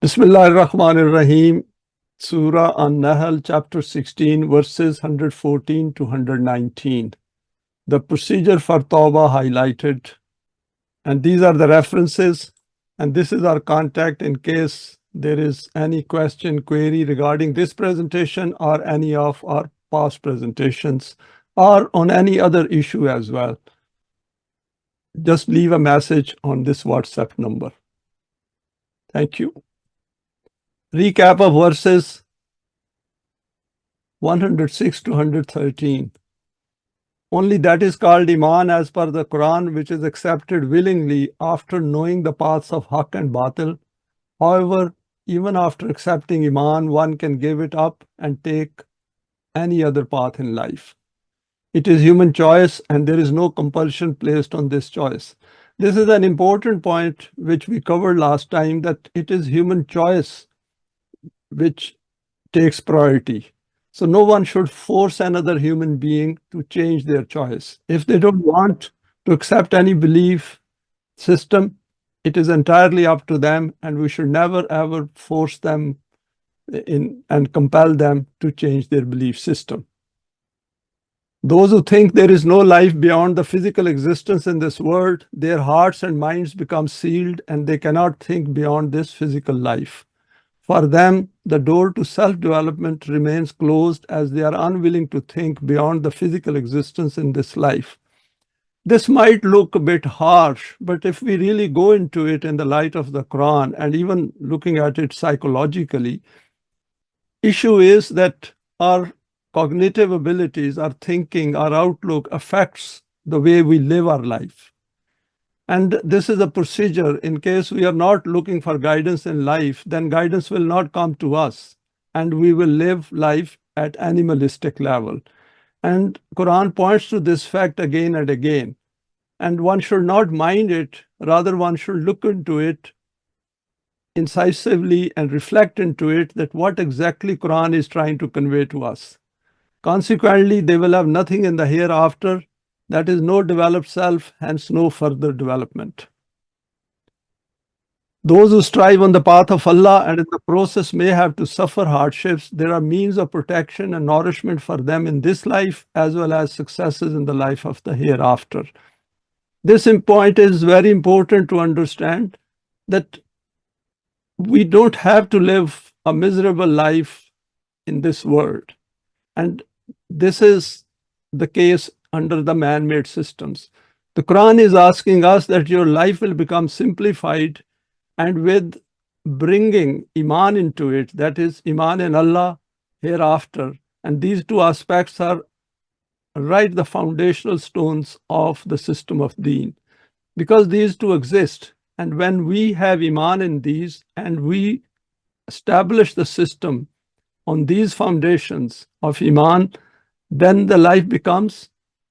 Bismillahir-Rahmanir-Rahim. Surah An-Nahl, chapter 16, verses 114 to 119. The procedure for Tauba highlighted. And these are the references. And this is our contact in case there is any question, query regarding this presentation or any of our past presentations or on any other issue as well. Just leave a message on this WhatsApp number. Thank you. Recap of verses 106 to 113. Only that is called Iman as per the Quran, which is accepted willingly after knowing the paths of Haqq and Batil. However, even after accepting Iman, one can give it up and take any other path in life. It is human choice and there is no compulsion placed on this choice. This is an important point which we covered last time, that it is human choice which takes priority. So no one should force another human being to change their choice. If they don't want to accept any belief system, it is entirely up to them, and we should never ever force them in and compel them to change their belief system. Those who think there is no life beyond the physical existence in this world, their hearts and minds become sealed and they cannot think beyond this physical life. For them, the door to self-development remains closed as they are unwilling to think beyond the physical existence in this life. This might look a bit harsh, but if we really go into it in the light of the Quran and even looking at it psychologically, issue is that our cognitive abilities, our thinking, our outlook affects the way we live our life. And this is a procedure. In case we are not looking for guidance in life, then guidance will not come to us and we will live life at animalistic level. And Quran points to this fact again and again. And one should not mind it, rather one should look into it incisively and reflect into it, that what exactly Quran is trying to convey to us. Consequently, they will have nothing in the hereafter. That is, no developed self, hence no further development. Those who strive on the path of Allah and in the process may have to suffer hardships, there are means of protection and nourishment for them in this life, as well as successes in the life of the hereafter. This point is very important to understand, that we don't have to live a miserable life in this world. And this is the case under the man-made systems. The Quran is asking us that your life will become simplified, and with bringing Iman into it, that is Iman in Allah hereafter. And these two aspects are right the foundational stones of the system of Deen, because these two exist. And when we have Iman in these and we establish the system on these foundations of Iman, then the life becomes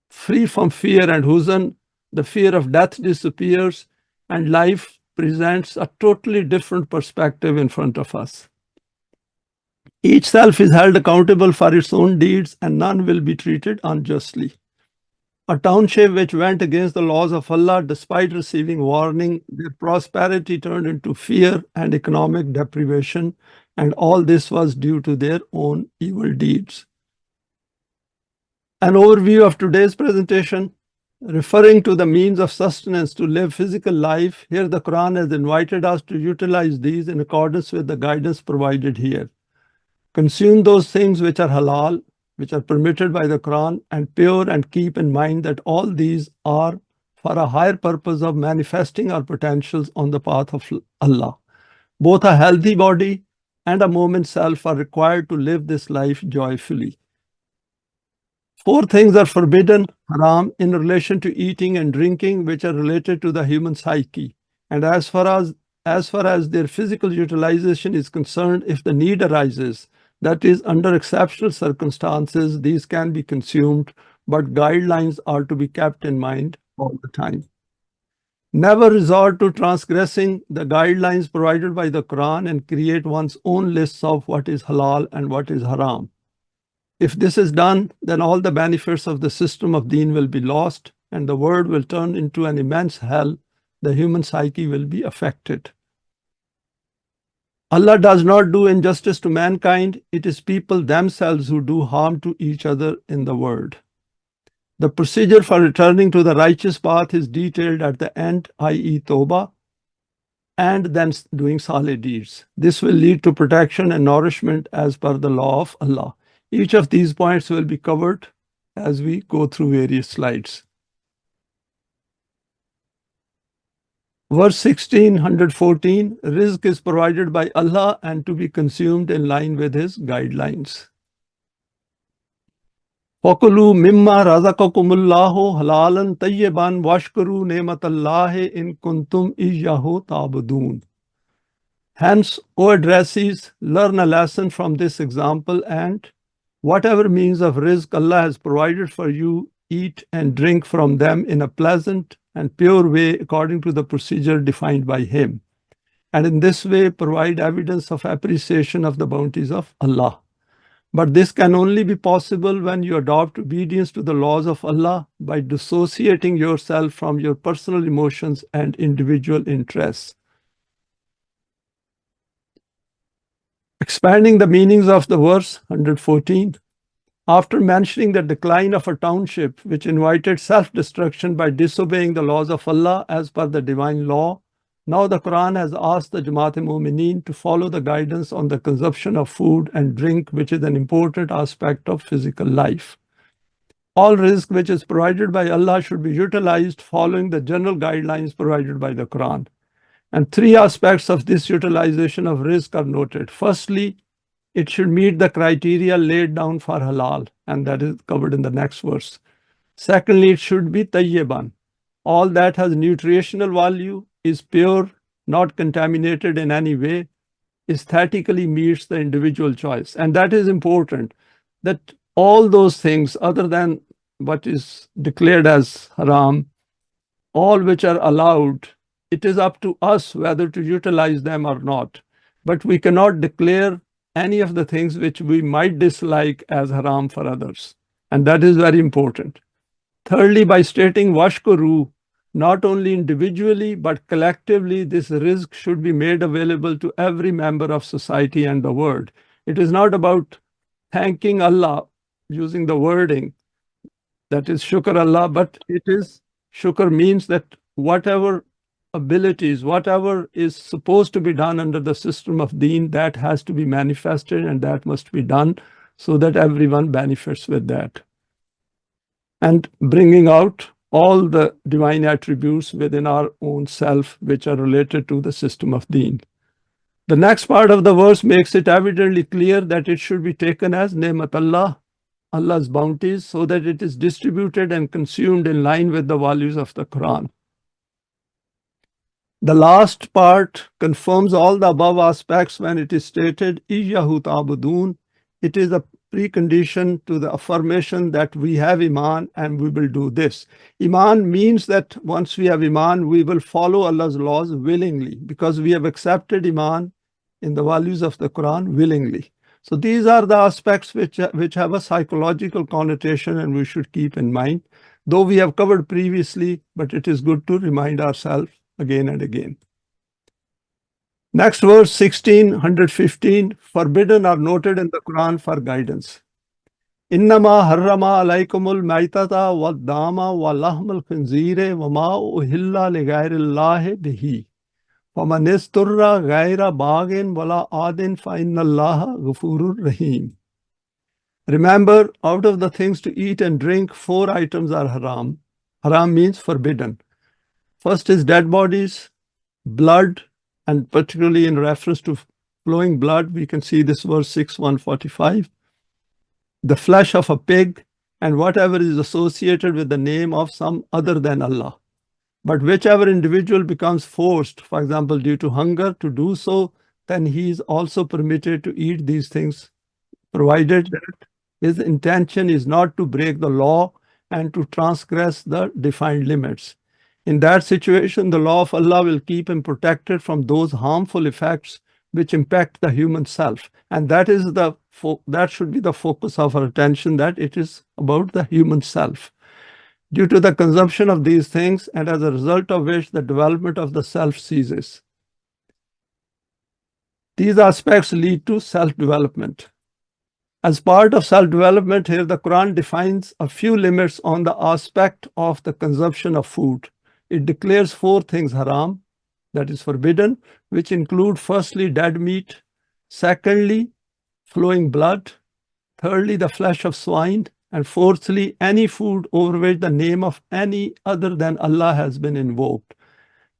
free from fear and huzn, the fear of death disappears, and life presents a totally different perspective in front of us. Each self is held accountable for its own deeds, and none will be treated unjustly. A township which went against the laws of Allah despite receiving warning, their prosperity turned into fear and economic deprivation, and all this was due to their own evil deeds. An overview of today's presentation, referring to the means of sustenance to live physical life. Here the Quran has invited us to utilize these in accordance with the guidance provided here. Consume those things which are halal, which are permitted by the Quran, and pure, and keep in mind that all these are for a higher purpose of manifesting our potentials on the path of Allah. Both a healthy body and a Momin self are required to live this life joyfully. 4 things are forbidden, haram, in relation to eating and drinking, which are related to the human psyche. And as far as their physical utilization is concerned, if the need arises, that is, under exceptional circumstances, these can be consumed, but guidelines are to be kept in mind all the time. Never resort to transgressing the guidelines provided by the Quran and create one's own lists of what is halal and what is haram. If this is done, then all the benefits of the system of Deen will be lost, and the world will turn into an immense hell. The human psyche will be affected. Allah does not do injustice to mankind. It is people themselves who do harm to each other in the world. The procedure for returning to the righteous path is detailed at the end, i.e. Tauba, and then doing salih deeds. This will lead to protection and nourishment as per the law of Allah. Each of these points will be covered as we go through various slides. Verse 1614, rizq is provided by Allah and to be consumed in line with His guidelines. فَكُلُوا مِمَّا رَزَقَكُمُ اللَّهُ حَلَالًا طَيِّبًا وَاشْكُرُوا نِعْمَةَ اللَّهِ إِن كُنتُمْ إِيَّاهُ تَعْبُدُونَ. Hence, O addressees, learn a lesson from this example and whatever means of rizq Allah has provided for you, eat and drink from them in a pleasant and pure way according to the procedure defined by Him. And in this way, provide evidence of appreciation of the bounties of Allah. But this can only be possible when you adopt obedience to the laws of Allah by dissociating yourself from your personal emotions and individual interests. Expanding the meanings of the verse 114, after mentioning the decline of a township which invited self-destruction by disobeying the laws of Allah as per the divine law, now the Quran has asked the Momin to follow the guidance on the consumption of food and drink, which is an important aspect of physical life. All rizq which is provided by Allah should be utilized following the general guidelines provided by the Quran. And three aspects of this utilization of rizq are noted. Firstly, it should meet the criteria laid down for halal, and that is covered in the next verse. Secondly, it should be tayyiban. All that has nutritional value, is pure, not contaminated in any way, aesthetically meets the individual choice. And that is important, that all those things other than what is declared as haram, all which are allowed, it is up to us whether to utilize them or not. But we cannot declare any of the things which we might dislike as haram for others. And that is very important. Thirdly, by stating washkuru, not only individually but collectively, this rizq should be made available to every member of society and the world. It is not about thanking Allah using the wording that is shukr Allah, but it is shukr means that whatever abilities, whatever is supposed to be done under the system of Deen, that has to be manifested and that must be done so that everyone benefits with that. And bringing out all the divine attributes within our own self, which are related to the system of Deen. The next part of the verse makes it evidently clear that it should be taken as Ni'mat Allah, Allah's bounties, so that it is distributed and consumed in line with the values of the Quran. The last part confirms all the above aspects when it is stated, Iyyahu ta'budun. It is a precondition to the affirmation that we have Iman and we will do this. Iman means that once we have Iman, we will follow Allah's laws willingly because we have accepted Iman in the values of the Quran willingly. So these are the aspects which have a psychological connotation and we should keep in mind, though we have covered previously, but it is good to remind ourselves again and again. Next verse 1615, forbidden are noted in the Quran for guidance. Innama harrama alaykumul maitata wa dama wa lahmal khinzire wa ma uhilla li ghayrillahi bihi. وَمَنِ اسْتُرَّ غَيْرَ بَاغٍ وَلَا عَادٍ فَإِنَّ اللَّهَ غَفُورٌ رَحِيمٌ. Remember, out of the things to eat and drink, 4 items are haram. Haram means forbidden. First is dead bodies, blood, and particularly in reference to flowing blood, we can see this verse 6:145. The flesh of a pig and whatever is associated with the name of some other than Allah. But whichever individual becomes forced, for example, due to hunger to do so, then he is also permitted to eat these things, provided that his intention is not to break the law and to transgress the defined limits. In that situation, the law of Allah will keep him protected from those harmful effects which impact the human self. And that is that should be the focus of our attention, that it is about the human self. Due to the consumption of these things, and as a result of which the development of the self ceases. These aspects lead to self-development. As part of self-development here, the Quran defines a few limits on the aspect of the consumption of food. It declares 4 things haram, that is forbidden, which include firstly, dead meat, secondly, flowing blood, thirdly, the flesh of swine, and fourthly, any food over which the name of any other than Allah has been invoked.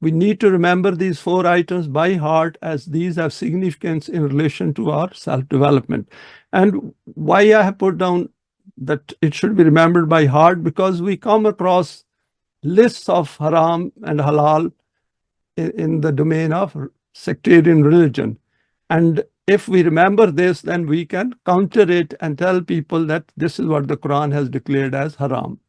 We need to remember these 4 items by heart, as these have significance in relation to our self-development. And why I have put down that it should be remembered by heart, because we come across lists of haram and halal in the domain of sectarian religion. And if we remember this, then we can counter it and tell people that this is what the Quran has declared as haram.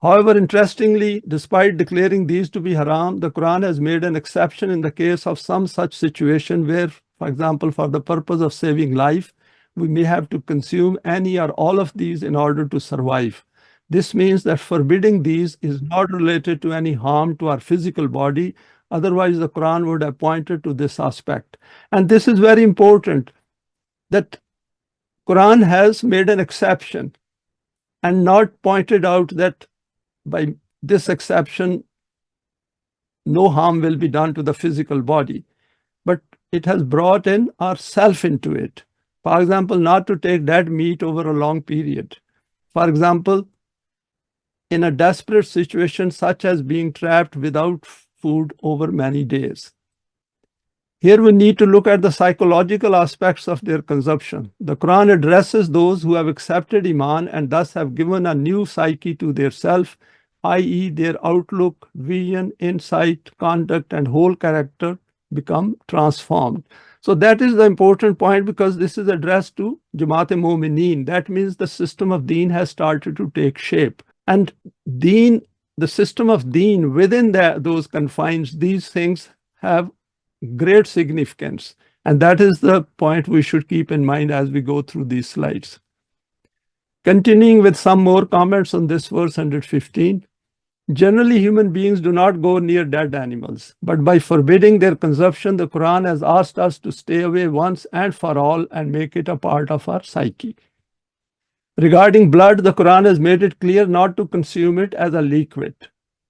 However, interestingly, despite declaring these to be haram, the Quran has made an exception in the case of some such situation where, for example, for the purpose of saving life, we may have to consume any or all of these in order to survive. This means that forbidding these is not related to any harm to our physical body. Otherwise, the Quran would have pointed to this aspect. And this is very important, that Quran has made an exception and not pointed out that by this exception, no harm will be done to the physical body. But it has brought in ourself into it. For example, not to take dead meat over a long period. For example, in a desperate situation such as being trapped without food over many days. Here we need to look at the psychological aspects of their consumption. The Quran addresses those who have accepted Iman and thus have given a new psyche to their self, i.e. their outlook, vision, insight, conduct, and whole character become transformed. So that is the important point, because this is addressed to Momin. That means the system of Deen has started to take shape. And Deen, the system of Deen, within those confines, these things have great significance. And that is the point we should keep in mind as we go through these slides. Continuing with some more comments on this verse 115. Generally, human beings do not go near dead animals, but by forbidding their consumption, the Quran has asked us to stay away once and for all and make it a part of our psyche. Regarding blood, the Quran has made it clear not to consume it as a liquid.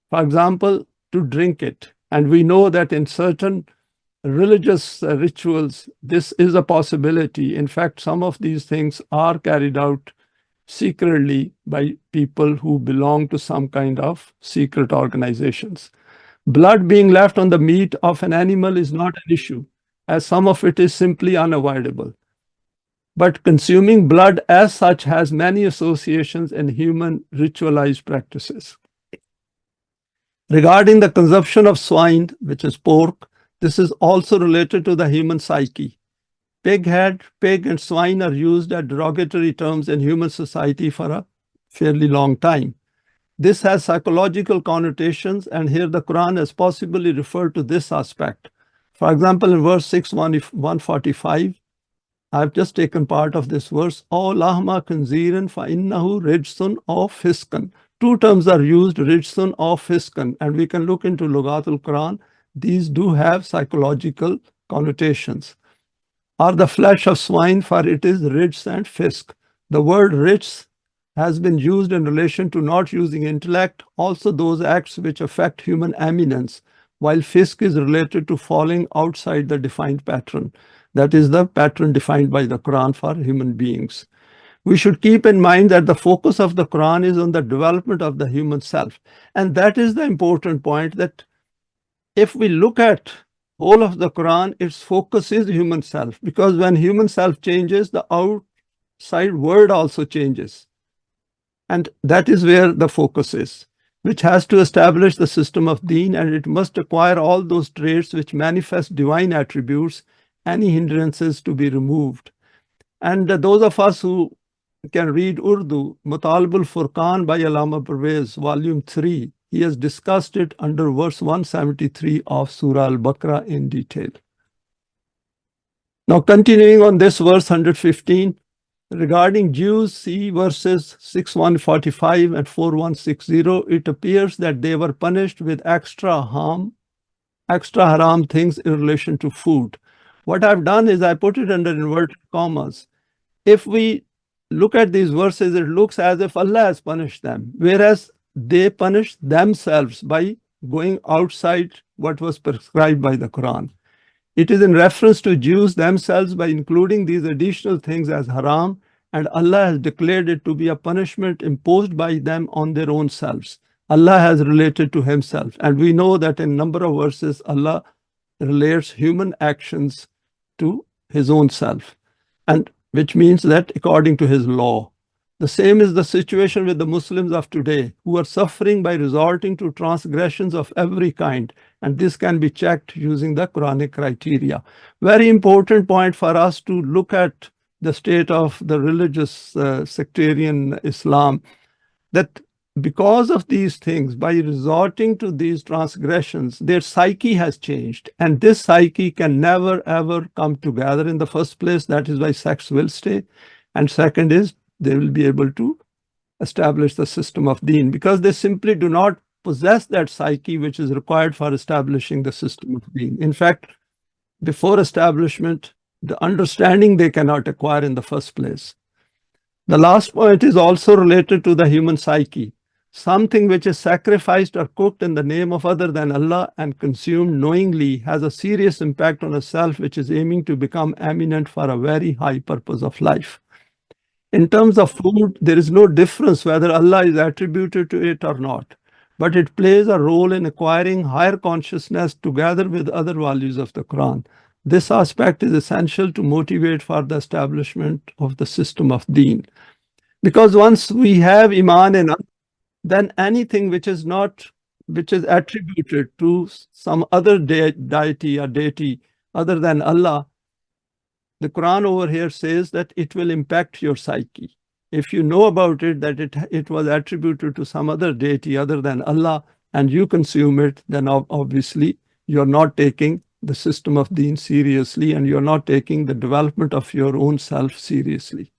For example, to drink it. And we know that in certain religious rituals, this is a possibility. In fact, some of these things are carried out secretly by people who belong to some kind of secret organizations. Blood being left on the meat of an animal is not an issue, as some of it is simply unavoidable. But consuming blood as such has many associations in human ritualized practices. Regarding the consumption of swine, which is pork, this is also related to the human psyche. Pig head, pig, and swine are used as derogatory terms in human society for a fairly long time. This has psychological connotations, and here the Quran has possibly referred to this aspect. For example, in verse 145, I've just taken part of this verse. O lahma khanzirin fa innahu rijsun aw fiskan. 2 terms are used, rijsun aw fiskan, and we can look into Lughatul Quran. These do have psychological connotations. Or the flesh of swine, for it is rijs and fisk. The word rijs has been used in relation to not using intellect, also those acts which affect human eminence, while fisk is related to falling outside the defined pattern. That is the pattern defined by the Quran for human beings. We should keep in mind that the focus of the Quran is on the development of the human self. And that is the important point, that if we look at whole of the Quran, its focus is human self, because when human self changes, the outside world also changes. And that is where the focus is, which has to establish the system of Deen, and it must acquire all those traits which manifest divine attributes, any hindrances to be removed. And those of us who can read Urdu, Mutalibul Furqan by Allama Parvez, volume 3, he has discussed it under verse 173 of Surah Al-Baqarah in detail. Now, continuing on this verse 115, regarding Jews, see verses 6145 and 4160, it appears that they were punished with extra haram things in relation to food. What I've done is I put it under inverted commas. If we look at these verses, it looks as if Allah has punished them, whereas they punished themselves by going outside what was prescribed by the Quran. It is in reference to Jews themselves by including these additional things as haram, and Allah has declared it to be a punishment imposed by them on their own selves. Allah has related to himself, and we know that in a number of verses Allah relates human actions to his own self, and which means that according to his law. The same is the situation with the Muslims of today, who are suffering by resorting to transgressions of every kind, and this can be checked using the Quranic criteria. Very important point for us to look at the state of the religious sectarian Islam, that because of these things, by resorting to these transgressions, their psyche has changed. And this psyche can never, ever come together in the first place. That is why sex will stay. And second is, they will be able to establish the system of Deen, because they simply do not possess that psyche which is required for establishing the system of Deen. In fact, before establishment, the understanding they cannot acquire in the first place. The last point is also related to the human psyche. Something which is sacrificed or cooked in the name of other than Allah and consumed knowingly has a serious impact on a self which is aiming to become eminent for a very high purpose of life. In terms of food, there is no difference whether Allah is attributed to it or not, but it plays a role in acquiring higher consciousness together with other values of the Quran. This aspect is essential to motivate for the establishment of the system of Deen. Because once we have Iman in us, then anything which is attributed to some other deity or deity other than Allah, the Quran over here says that it will impact your psyche. If you know about it, that it was attributed to some other deity other than Allah, and you consume it, then obviously you're not taking the system of Deen seriously, and you're not taking the development of your own self seriously.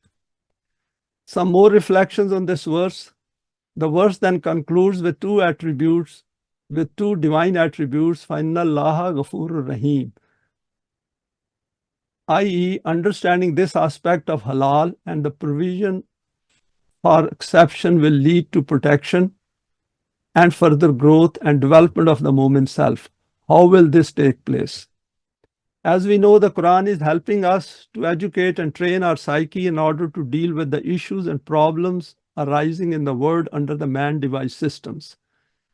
Some more reflections on this verse. The verse then concludes with two divine attributes, فَإِنَّ اللَّهَ غَفُورٌ رَحِيمٌ, i.e., understanding this aspect of halal and the provision for exception will lead to protection and further growth and development of the Momin self. How will this take place? As we know, the Quran is helping us to educate and train our psyche in order to deal with the issues and problems arising in the world under the man-device systems.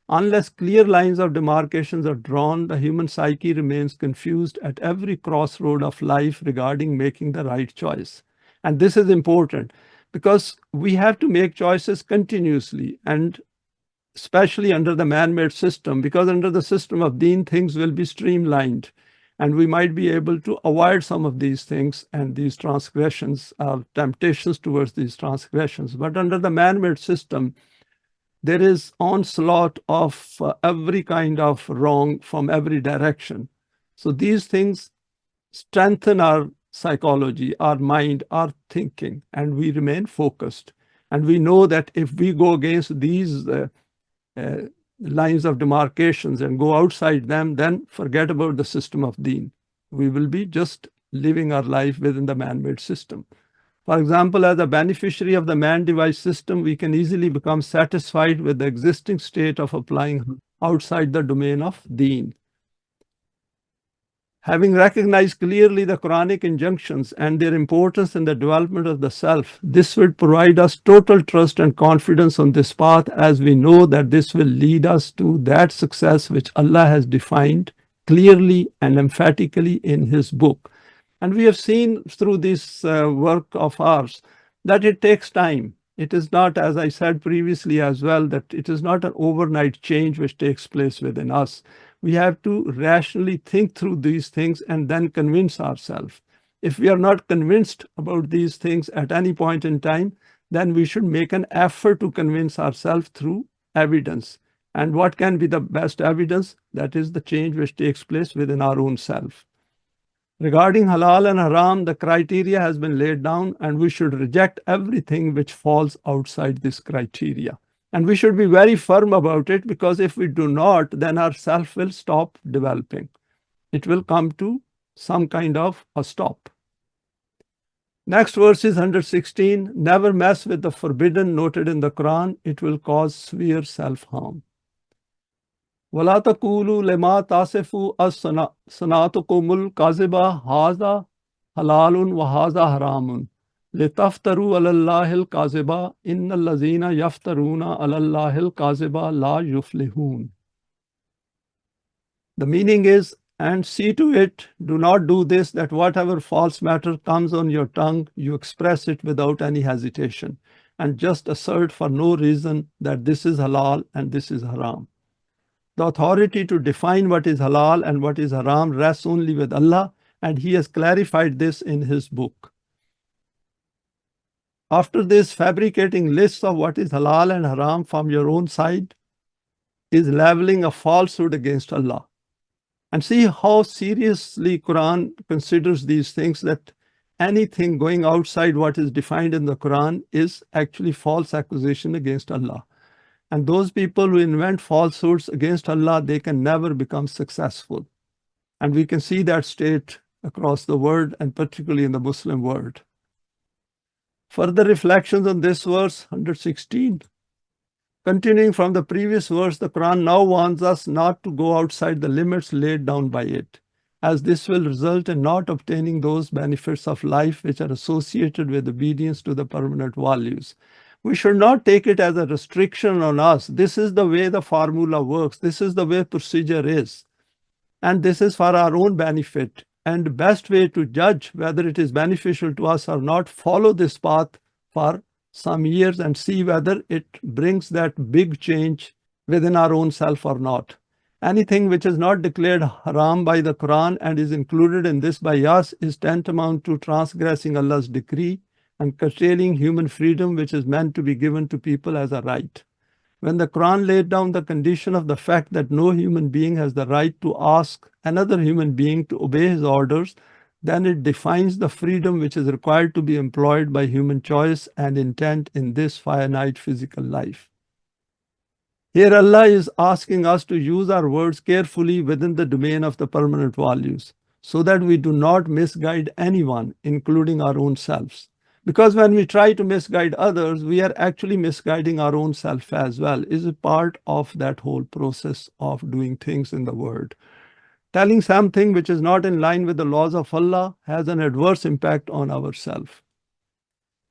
Unless clear lines of demarcations are drawn, the human psyche remains confused at every crossroad of life regarding making the right choice. And this is important because we have to make choices continuously, and especially under the man-made system, because under the system of Deen, things will be streamlined, and we might be able to avoid some of these things and these transgressions, temptations towards these transgressions. But under the man-made system, there is onslaught of every kind of wrong from every direction. So these things strengthen our psychology, our mind, our thinking, and we remain focused. And we know that if we go against these lines of demarcations and go outside them, then forget about the system of Deen. We will be just living our life within the man-made system. For example, as a beneficiary of the man-device system, we can easily become satisfied with the existing state of applying outside the domain of Deen. Having recognized clearly the Quranic injunctions and their importance in the development of the self, this will provide us total trust and confidence on this path, as we know that this will lead us to that success which Allah has defined clearly and emphatically in His book. And we have seen through this work of ours that it takes time. It is not, as I said previously as well, that it is not an overnight change which takes place within us. We have to rationally think through these things and then convince ourselves. If we are not convinced about these things at any point in time, then we should make an effort to convince ourselves through evidence. And what can be the best evidence? That is the change which takes place within our own self. Regarding halal and haram, the criteria has been laid down, and we should reject everything which falls outside this criteria. And we should be very firm about it, because if we do not, then our self will stop developing. It will come to some kind of a stop. Next verse is 116. Never mess with the forbidden noted in the Quran. It will cause severe self-harm. وَلَا تَقُولُوا لِمَا تَصِفُ أَلْسِنَتُكُمُ الْكَذِبَ هَذَا حَلَالٌ وَهَذَا حَرَامٌ لِتَفْتَرُوا عَلَى اللَّهِ الْكَذِبَ إِنَّ الَّذِينَ يَفْتَرُونَ عَلَى اللَّهِ الْكَذِبَ لَا يُفْلِحُونَ. The meaning is, and see to it, do not do this, that whatever false matter comes on your tongue, you express it without any hesitation, and just assert for no reason that this is halal and this is haram. The authority to define what is halal and what is haram rests only with Allah, and He has clarified this in His book. After this, fabricating lists of what is halal and haram from your own side is leveling a falsehood against Allah. And see how seriously Quran considers these things, that anything going outside what is defined in the Quran is actually false accusation against Allah. And those people who invent falsehoods against Allah, they can never become successful. And we can see that state across the world, and particularly in the Muslim world. Further reflections on this verse, 116. Continuing from the previous verse, the Quran now warns us not to go outside the limits laid down by it, as this will result in not obtaining those benefits of life which are associated with obedience to the permanent values. We should not take it as a restriction on us. This is the way the formula works. This is the way procedure is. And this is for our own benefit. And the best way to judge whether it is beneficial to us or not, follow this path for some years and see whether it brings that big change within our own self or not. Anything which is not declared haram by the Quran and is included in this by us is tantamount to transgressing Allah's decree and curtailing human freedom, which is meant to be given to people as a right. When the Quran laid down the condition of the fact that no human being has the right to ask another human being to obey his orders, then it defines the freedom which is required to be employed by human choice and intent in this finite physical life. Here Allah is asking us to use our words carefully within the domain of the permanent values, so that we do not misguide anyone, including our own selves. Because when we try to misguide others, we are actually misguiding our own self as well. Is a part of that whole process of doing things in the world. Telling something which is not in line with the laws of Allah has an adverse impact on ourselves.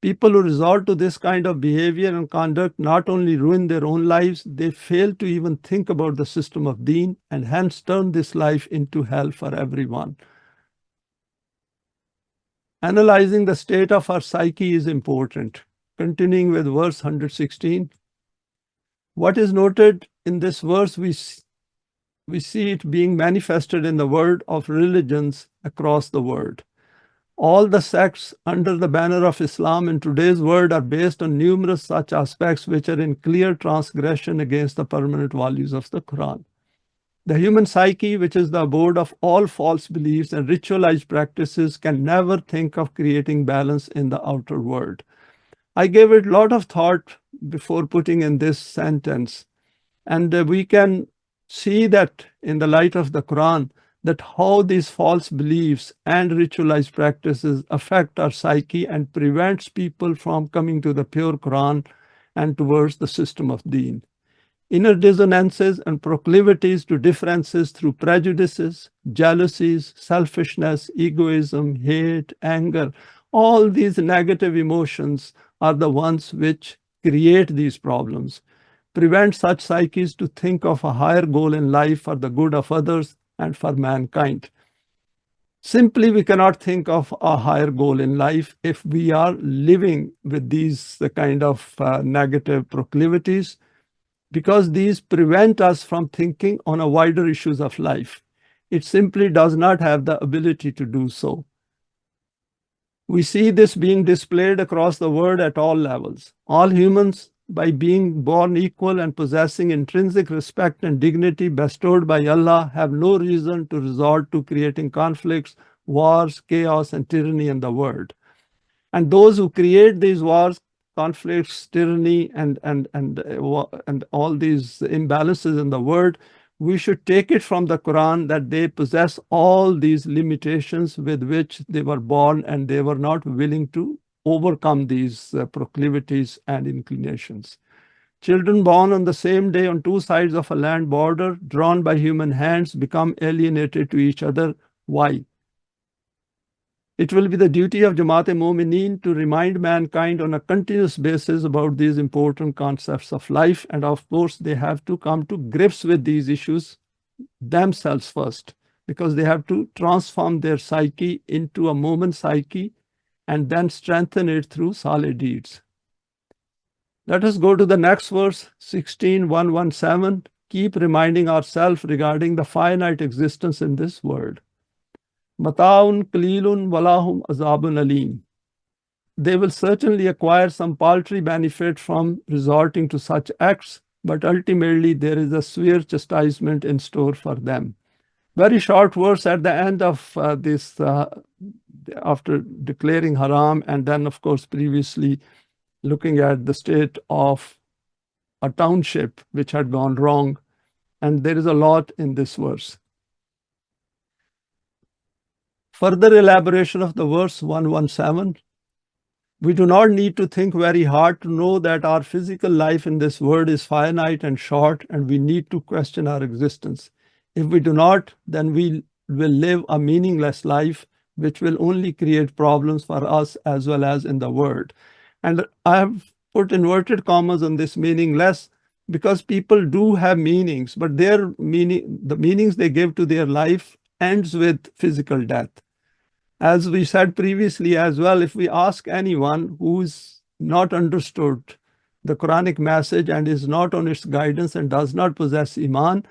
People who resort to this kind of behavior and conduct not only ruin their own lives, they fail to even think about the system of Deen and hence turn this life into hell for everyone. Analyzing the state of our psyche is important. Continuing with verse 116. What is noted in this verse, we see it being manifested in the world of religions across the world. All the sects under the banner of Islam in today's world are based on numerous such aspects which are in clear transgression against the permanent values of the Quran. The human psyche, which is the abode of all false beliefs and ritualized practices, can never think of creating balance in the outer world. I gave it a lot of thought before putting in this sentence, and we can see that in the light of the Quran, that how these false beliefs and ritualized practices affect our psyche and prevents people from coming to the pure Quran and towards the system of Deen. Inner dissonances and proclivities to differences through prejudices, jealousies, selfishness, egoism, hate, anger, all these negative emotions are the ones which create these problems. Prevent such psyches to think of a higher goal in life for the good of others and for mankind. Simply, we cannot think of a higher goal in life if we are living with these kind of negative proclivities, because these prevent us from thinking on a wider issues of life. It simply does not have the ability to do so. We see this being displayed across the world at all levels. All humans, by being born equal and possessing intrinsic respect and dignity bestowed by Allah, have no reason to resort to creating conflicts, wars, chaos, and tyranny in the world. And those who create these wars, conflicts, tyranny, and all these imbalances in the world we should take it from the Quran that they possess all these limitations with which they were born, and they were not willing to overcome these proclivities and inclinations. Children born on the same day on two sides of a land border, drawn by human hands, become alienated to each other. Why? It will be the duty of Jamaat-e-Momin to remind mankind on a continuous basis about these important concepts of life. And of course, they have to come to grips with these issues themselves first, because they have to transform their psyche into a Momin psyche and then strengthen it through solid deeds. Let us go to the next verse, 16:117. Keep reminding ourselves regarding the finite existence in this world. Mata'un qalilun walahum azabun alim. They will certainly acquire some paltry benefit from resorting to such acts, but ultimately there is a severe chastisement in store for them. Very short verse at the end of this, after declaring haram, and then, of course, previously looking at the state of a township which had gone wrong. And there is a lot in this verse. Further elaboration of the verse 117. We do not need to think very hard to know that our physical life in this world is finite and short, and we need to question our existence. If we do not, then we will live a meaningless life, which will only create problems for us as well as in the world. And I have put inverted commas on this meaningless, because people do have meanings, but their meaning, the meanings they give to their life, ends with physical death. As we said previously as well, if we ask anyone who's not understood the Quranic message and is not on its guidance and does not possess Iman,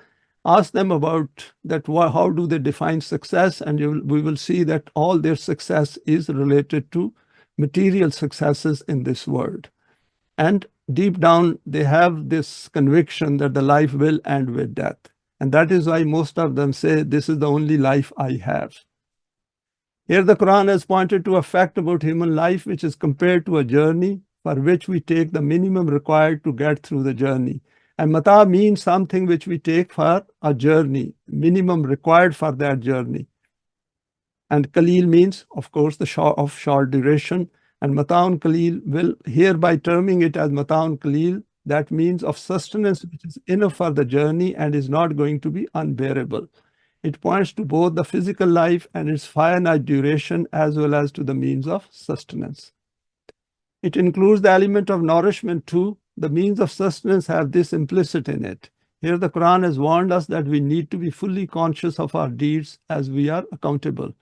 ask them about that, how do they define success, and we will see that all their success is related to material successes in this world. And deep down, they have this conviction that the life will end with death. And that is why most of them say, this is the only life I have. Here the Quran has pointed to a fact about human life, which is compared to a journey for which we take the minimum required to get through the journey. And mata means something which we take for a journey, minimum required for that journey. And Khalil means, of course, the short duration. And Mata'un Khalil will, hereby terming it as Mata'un Khalil, that means of sustenance which is enough for the journey and is not going to be unbearable. It points to both the physical life and its finite duration, as well as to the means of sustenance. It includes the element of nourishment too. The means of sustenance have this implicit in it. Here the Quran has warned us that we need to be fully conscious of our deeds as we are accountable.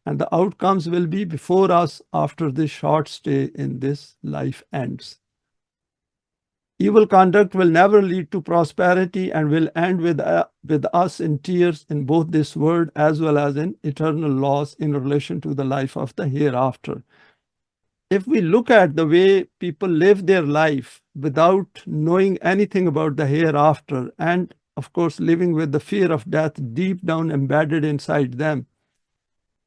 And the outcomes will be before us after this short stay in this life ends. Evil conduct will never lead to prosperity and will end with us in tears in both this world as well as in eternal loss in relation to the life of the hereafter. If we look at the way people live their life without knowing anything about the hereafter, and of course living with the fear of death deep down embedded inside them,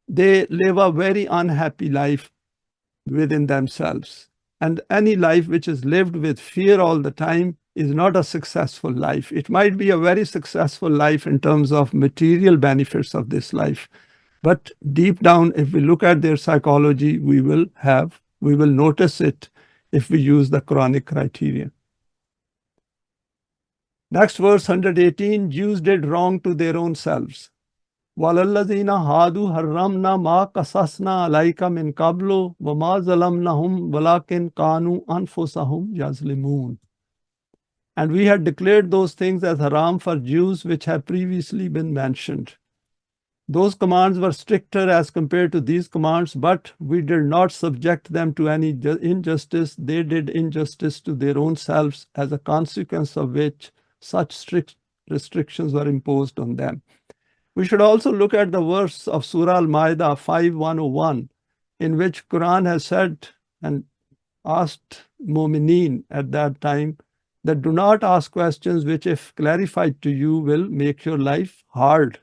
they live a very unhappy life within themselves. And any life which is lived with fear all the time is not a successful life. It might be a very successful life in terms of material benefits of this life. But deep down, if we look at their psychology, we will notice it if we use the Quranic criteria. Next verse 118, Jews did wrong to their own selves. وَلَلَّذِينَ هَادُوا حَرَّمْنَا مَا قَصَصْنَا عَلَيْكَ مِنْ قَبْلُ وَمَا ظَلَمْنَهُمْ وَلَكِنْ كَانُوا أَنفُسَهُمْ يَظْلِمُونَ. And we had declared those things as haram for Jews which have previously been mentioned. Those commands were stricter as compared to these commands, but we did not subject them to any injustice. They did injustice to their own selves, as a consequence of which such strict restrictions were imposed on them. We should also look at the verse of Surah Al-Ma'idah 5:101, in which Quran has said and asked Momin at that time that do not ask questions which, if clarified to you, will make your life hard.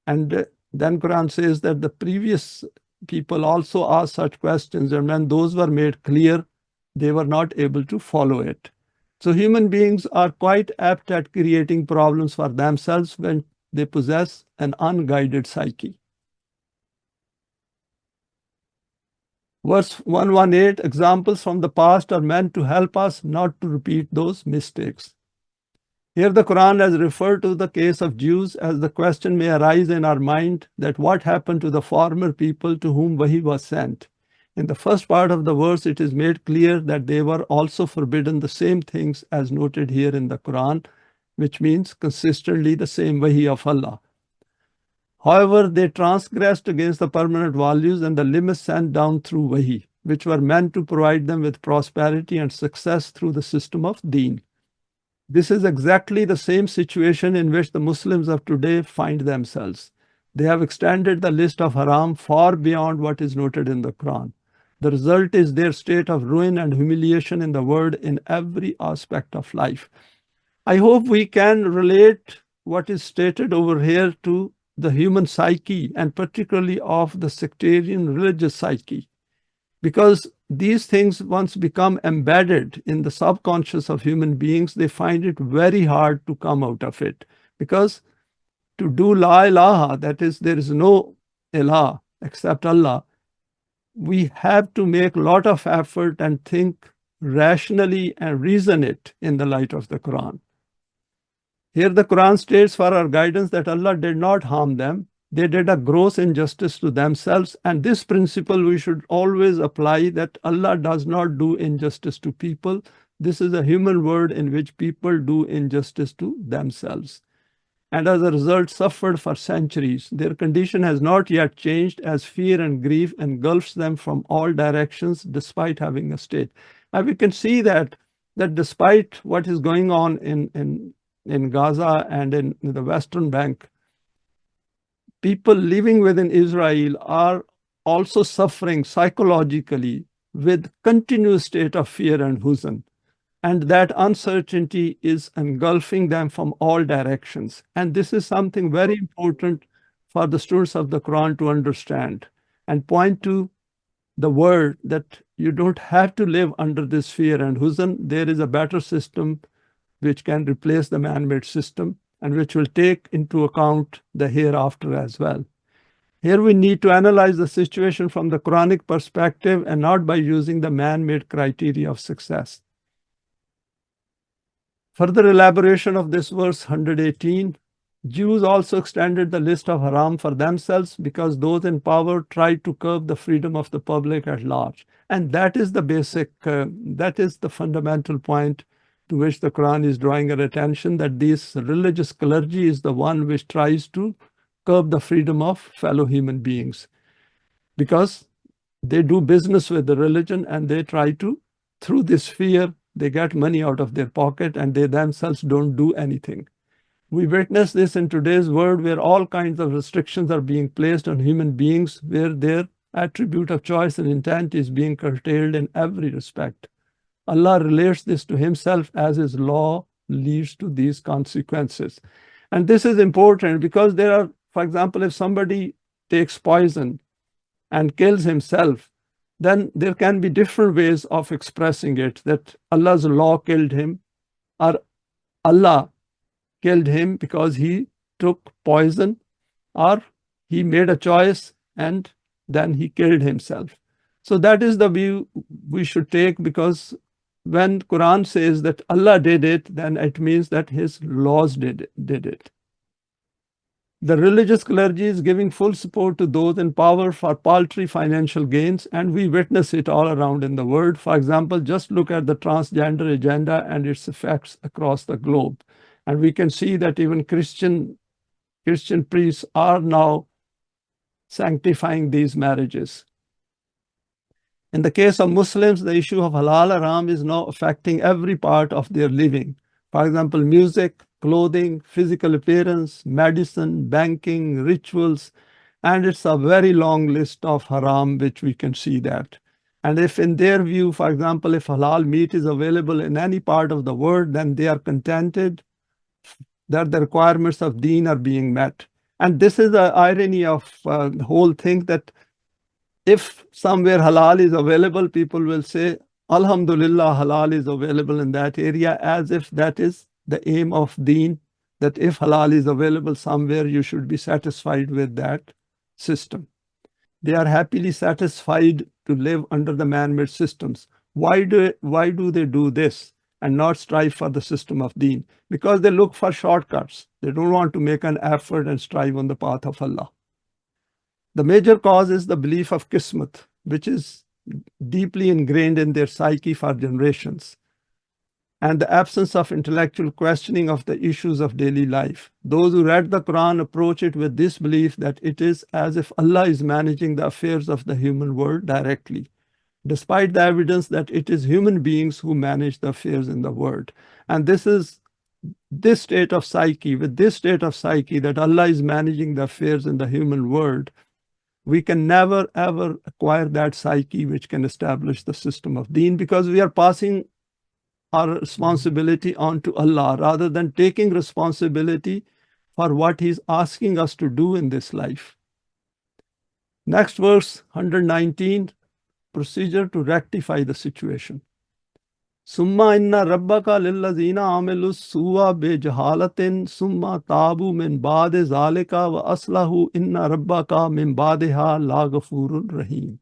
And then Quran says that the previous people also asked such questions, and when those were made clear, they were not able to follow it. So human beings are quite apt at creating problems for themselves when they possess an unguided psyche. Verse 118, examples from the past are meant to help us not to repeat those mistakes. Here the Quran has referred to the case of Jews, as the question may arise in our mind that what happened to the former people to whom Wahi was sent. In the first part of the verse, it is made clear that they were also forbidden the same things as noted here in the Quran, which means consistently the same Wahi of Allah. However, they transgressed against the permanent values and the limits sent down through Wahi, which were meant to provide them with prosperity and success through the system of Deen. This is exactly the same situation in which the Muslims of today find themselves. They have extended the list of haram far beyond what is noted in the Quran. The result is their state of ruin and humiliation in the world in every aspect of life. I hope we can relate what is stated over here to the human psyche, and particularly of the sectarian religious psyche, because these things once become embedded in the subconscious of human beings, they find it very hard to come out of it. Because to do la ilaha, that is, there is no ilah except Allah, we have to make a lot of effort and think rationally and reason it in the light of the Quran. Here the Quran states for our guidance that Allah did not harm them. They did a gross injustice to themselves. And this principle we should always apply, that Allah does not do injustice to people. This is a human word in which people do injustice to themselves, and as a result suffered for centuries. Their condition has not yet changed, as fear and grief engulfs them from all directions despite having a state. And we can see that despite what is going on in Gaza and in the Western Bank, people living within Israel are also suffering psychologically with continuous state of fear and huzn. And that uncertainty is engulfing them from all directions. And this is something very important for the students of the Quran to understand and point to the word that you don't have to live under this fear and huzn. There is a better system which can replace the man-made system and which will take into account the hereafter as well. Here we need to analyze the situation from the Quranic perspective and not by using the man-made criteria of success. Further elaboration of this verse 118, Jews also extended the list of haram for themselves because those in power tried to curb the freedom of the public at large. And that is the basic, that is the fundamental point to which the Quran is drawing our attention, that this religious clergy is the one which tries to curb the freedom of fellow human beings, because they do business with the religion and they try to, through this fear, they get money out of their pocket and they themselves don't do anything. We witness this in today's world, where all kinds of restrictions are being placed on human beings, where their attribute of choice and intent is being curtailed in every respect. Allah relates this to himself as his law leads to these consequences. And this is important because there are, for example, if somebody takes poison and kills himself, then there can be different ways of expressing it, that Allah's law killed him, or Allah killed him because he took poison, or he made a choice and then he killed himself. So that is the view we should take, because when Quran says that Allah did it, then it means that his laws did it. The religious clergy is giving full support to those in power for paltry financial gains, and we witness it all around in the world. For example, just look at the transgender agenda and its effects across the globe. And we can see that even Christian priests are now sanctifying these marriages. In the case of Muslims, the issue of halal haram is now affecting every part of their living. For example, music, clothing, physical appearance, medicine, banking, rituals, and it's a very long list of haram which we can see that. And if in their view, for example, if halal meat is available in any part of the world, then they are contented that the requirements of Deen are being met. And this is the irony of the whole thing, that if somewhere halal is available, people will say, Alhamdulillah, halal is available in that area, as if that is the aim of Deen, that if halal is available somewhere, you should be satisfied with that system. They are happily satisfied to live under the man-made systems. Why do they do this and not strive for the system of Deen? Because they look for shortcuts. They don't want to make an effort and strive on the path of Allah. The major cause is the belief of Qismat, which is deeply ingrained in their psyche for generations, and the absence of intellectual questioning of the issues of daily life. Those who read the Quran approach it with this belief that it is as if Allah is managing the affairs of the human world directly, despite the evidence that it is human beings who manage the affairs in the world. And this is this state of psyche, with this state of psyche that Allah is managing the affairs in the human world, we can never ever acquire that psyche which can establish the system of Deen, because we are passing our responsibility on to Allah rather than taking responsibility for what He's asking us to do in this life. Next verse, 119, procedure to rectify the situation. Summa inna rabbaka lillazina amilu suwa bejahalatin summa tabu min ba'de zalika wa aslahu inna rabbaka min ba'deha la ghafurur rahim.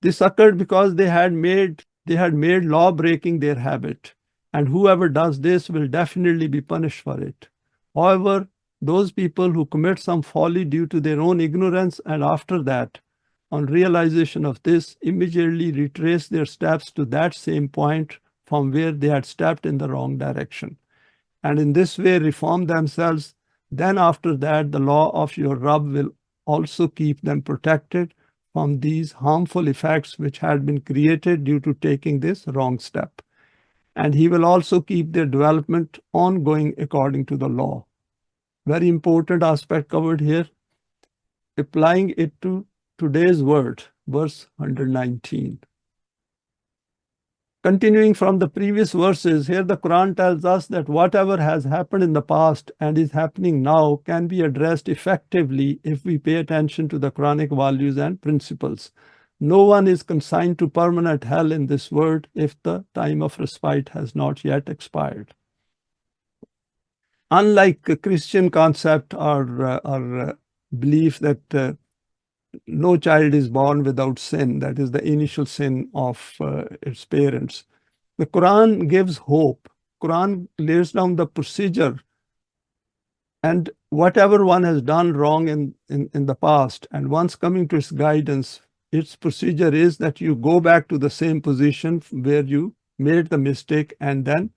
This occurred because they had made law breaking their habit, and whoever does this will definitely be punished for it. However, those people who commit some folly due to their own ignorance and after that, on realization of this, immediately retrace their steps to that same point from where they had stepped in the wrong direction, and in this way reform themselves, then after that the law of your Rabb will also keep them protected from these harmful effects which had been created due to taking this wrong step. And He will also keep their development ongoing according to the law. Very important aspect covered here, applying it to today's word, verse 119. Continuing from the previous verses, here the Quran tells us that whatever has happened in the past and is happening now can be addressed effectively if we pay attention to the Quranic values and principles. No one is consigned to permanent hell in this world if the time of respite has not yet expired. Unlike a Christian concept or belief that no child is born without sin, that is the initial sin of its parents, the Quran gives hope. Quran lays down the procedure, and whatever one has done wrong in the past, and once coming to its guidance, its procedure is that you go back to the same position where you made the mistake and then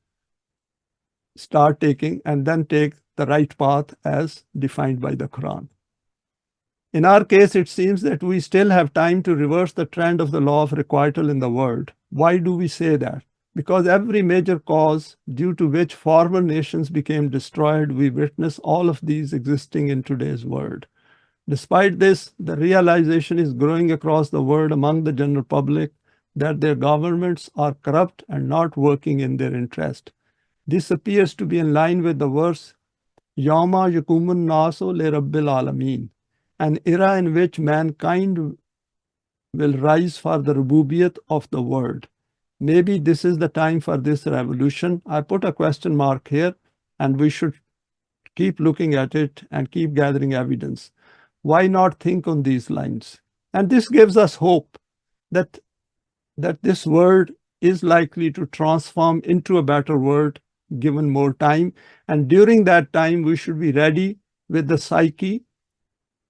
take the right path as defined by the Quran. In our case, it seems that we still have time to reverse the trend of the law of requital in the world. Why do we say that? Because every major cause due to which former nations became destroyed, we witness all of these existing in today's world. Despite this, the realization is growing across the world among the general public that their governments are corrupt and not working in their interest. This appears to be in line with the verse, Yawma yakumun nasu li rabbil alameen, an era in which mankind will rise for the rububiyat of the world. Maybe this is the time for this revolution. I put a question mark here, and we should keep looking at it and keep gathering evidence. Why not think on these lines? And this gives us hope that this world is likely to transform into a better world given more time. And during that time, we should be ready with the psyche,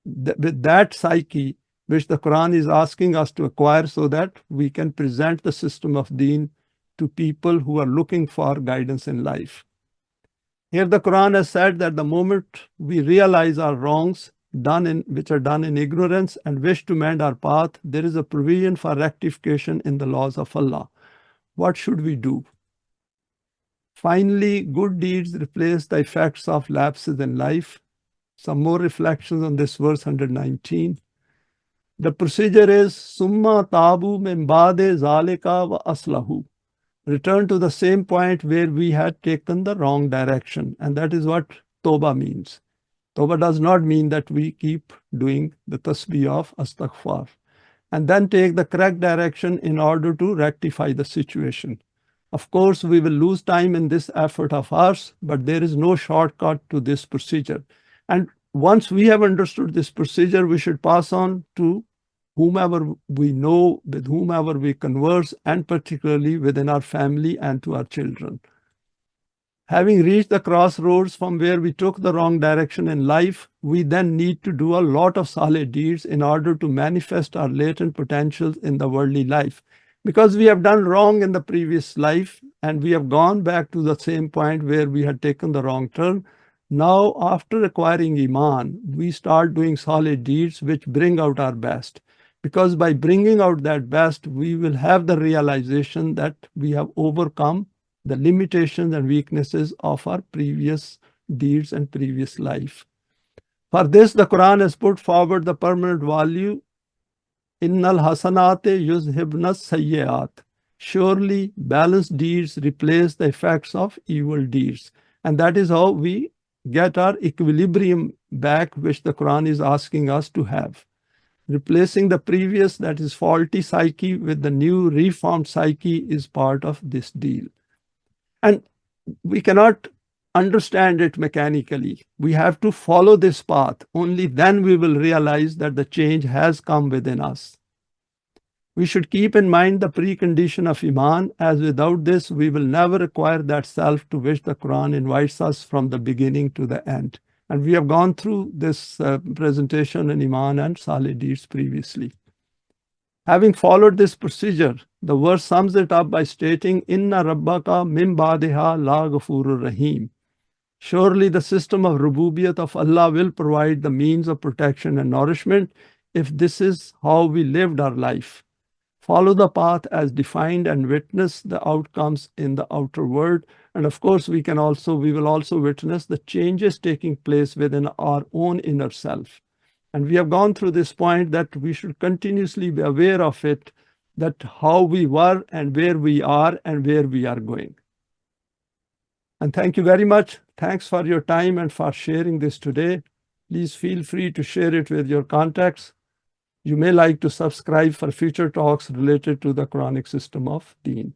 with that psyche which the Quran is asking us to acquire, so that we can present the system of Deen to people who are looking for guidance in life. Here the Quran has said that the moment we realize our wrongs which are done in ignorance and wish to mend our path, there is a provision for rectification in the laws of Allah. What should we do? Finally, good deeds replace the effects of lapses in life. Some more reflections on this verse 119. The procedure is Summa tabu min ba'de zalika wa aslahu. Return to the same point where we had taken the wrong direction. And that is what Tauba means. Tauba does not mean that we keep doing the tasbih of astaghfar. and then take the correct direction in order to rectify the situation. Of course, we will lose time in this effort of ours, but there is no shortcut to this procedure. And once we have understood this procedure, we should pass on to whomever we know, with whomever we converse, and particularly within our family and to our children. Having reached the crossroads from where we took the wrong direction in life, we then need to do a lot of solid deeds in order to manifest our latent potentials in the worldly life. Because we have done wrong in the previous life and we have gone back to the same point where we had taken the wrong turn. Now, after acquiring Iman, we start doing solid deeds which bring out our best. Because by bringing out that best, we will have the realization that we have overcome the limitations and weaknesses of our previous deeds and previous life. For this, the Quran has put forward the permanent value, An-Nahl-Hasanate yuzhibna sayyiat. Surely, balanced deeds replace the effects of evil deeds. And that is how we get our equilibrium back, which the Quran is asking us to have. Replacing the previous, that is faulty psyche, with the new reformed psyche is part of this deal. And we cannot understand it mechanically. We have to follow this path. Only then we will realize that the change has come within us. We should keep in mind the precondition of Iman, as without this, we will never acquire that self to which the Quran invites us from the beginning to the end. And we have gone through this presentation in Iman and Salih deeds previously. Having followed this procedure, the verse sums it up by stating, Inna Rabbaka min ba'diha la ghafurur rahim. Surely the system of Rububiyat of Allah will provide the means of protection and nourishment if this is how we lived our life. Follow the path as defined and witness the outcomes in the outer world. And of course, we will also witness the changes taking place within our own inner self. And we have gone through this point that we should continuously be aware of it, that how we were and where we are and where we are going. And thank you very much. Thanks for your time and for sharing this today. Please feel free to share it with your contacts. You may like to subscribe for future talks related to the Quranic system of Deen.